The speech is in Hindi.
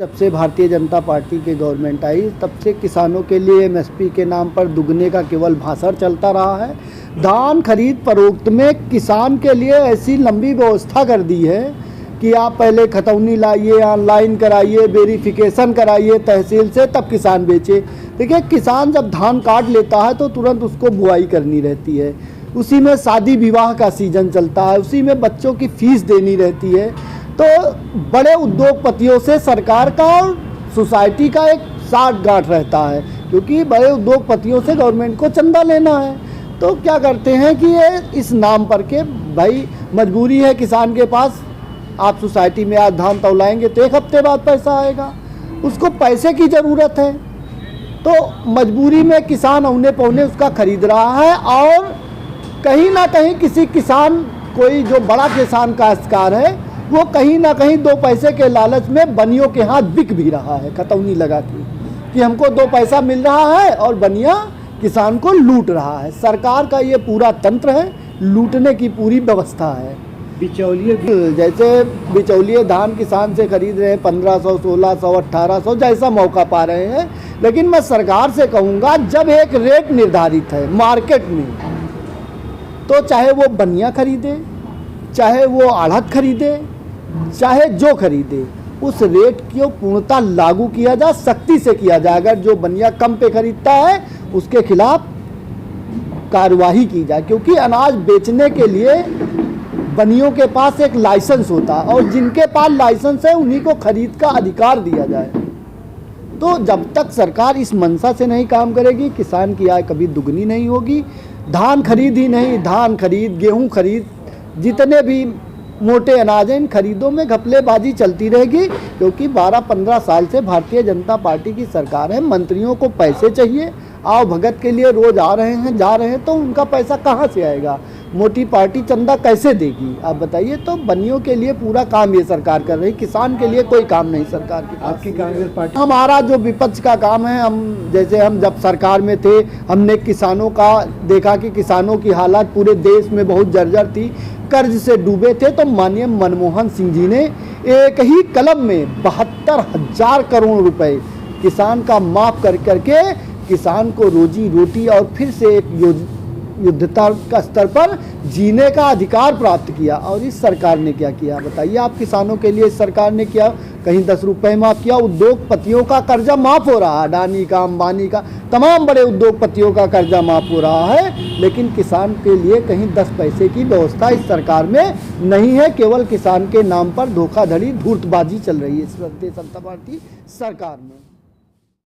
जब से भारतीय जनता पार्टी की गवर्नमेंट आई तब से किसानों के लिए एमएसपी के नाम पर दुगने का केवल भाषण चलता रहा है। धान खरीद फरोख्त में किसान के लिए ऐसी लंबी व्यवस्था कर दी है कि आप पहले खतौनी लाइए, ऑनलाइन कराइए, वेरिफिकेशन कराइए तहसील से, तब किसान बेचे। देखिए, किसान जब धान काट लेता है तो तुरंत उसको बुआई करनी रहती है, उसी में शादी विवाह का सीजन चलता है, उसी में बच्चों की फीस देनी रहती है। तो बड़े उद्योगपतियों से सरकार का और सोसाइटी का एक साठ गांठ रहता है, क्योंकि बड़े उद्योगपतियों से गवर्नमेंट को चंदा लेना है। तो क्या करते हैं कि ये इस नाम पर के भाई मजबूरी है किसान के पास, आप सोसाइटी में आज धान तौलाएंगे तो एक हफ्ते बाद पैसा आएगा, उसको पैसे की ज़रूरत है। तो मजबूरी में किसान औने पौने उसका खरीद रहा है, और कहीं ना कहीं किसी किसान, कोई जो बड़ा किसान काश्तकार है, वो कहीं ना कहीं दो पैसे के लालच में बनियों के हाथ बिक भी रहा है, खतौनी लगा के कि हमको दो पैसा मिल रहा है, और बनिया किसान को लूट रहा है। सरकार का ये पूरा तंत्र है, लूटने की पूरी व्यवस्था है। बिचौलिए जैसे बिचौलिए धान किसान से खरीद रहे हैं 1500, 1600, 1800, जैसा मौका पा रहे हैं। लेकिन मैं सरकार से कहूँगा, जब एक रेट निर्धारित है मार्केट में, तो चाहे वो बनिया खरीदे, चाहे वो आढ़त खरीदे, चाहे जो खरीदे, उस रेट को पूर्णतः लागू किया जाए, सख्ती से किया जाए। अगर जो बनिया कम पे खरीदता है उसके खिलाफ कार्रवाई की जाए, क्योंकि अनाज बेचने के लिए बनियों के पास एक लाइसेंस होता है, और जिनके पास लाइसेंस है उन्हीं को खरीद का अधिकार दिया जाए। तो जब तक सरकार इस मंशा से नहीं काम करेगी, किसान की आय कभी दुगनी नहीं होगी। धान खरीद ही नहीं, धान खरीद, गेहूं खरीद, जितने भी मोटे अनाज हैं, इन खरीदों में घपलेबाजी चलती रहेगी, क्योंकि 12-15 साल से भारतीय जनता पार्टी की सरकार है। मंत्रियों को पैसे चाहिए, आओ भगत के लिए रोज आ रहे हैं, जा रहे हैं, तो उनका पैसा कहाँ से आएगा? मोटी पार्टी चंदा कैसे देगी, आप बताइए। तो बनियों के लिए पूरा काम ये सरकार कर रही, किसान के लिए कोई काम नहीं सरकार की। आपकी कांग्रेस पार्टी, हमारा जो विपक्ष का काम है, हम जब सरकार में थे, हमने किसानों का देखा कि किसानों की हालत पूरे देश में बहुत जर्जर थी, कर्ज से डूबे थे। तो माननीय मनमोहन सिंह जी ने एक ही कलम में 72,000 करोड़ रुपए किसान का माफ करके किसान को रोजी रोटी और फिर से एक युद्धता का स्तर पर जीने का अधिकार प्राप्त किया। और इस सरकार ने क्या किया बताइए आप? किसानों के लिए इस सरकार ने किया, कहीं 10 रुपये माफ़ किया, उद्योगपतियों का कर्जा माफ़ हो रहा है, अडानी का, अंबानी का, तमाम बड़े उद्योगपतियों का कर्जा माफ़ हो रहा है, लेकिन किसान के लिए कहीं 10 पैसे की व्यवस्था इस सरकार में नहीं है। केवल किसान के नाम पर धोखाधड़ी, धूर्तबाजी चल रही है इस भारतीय जनता पार्टी सरकार में।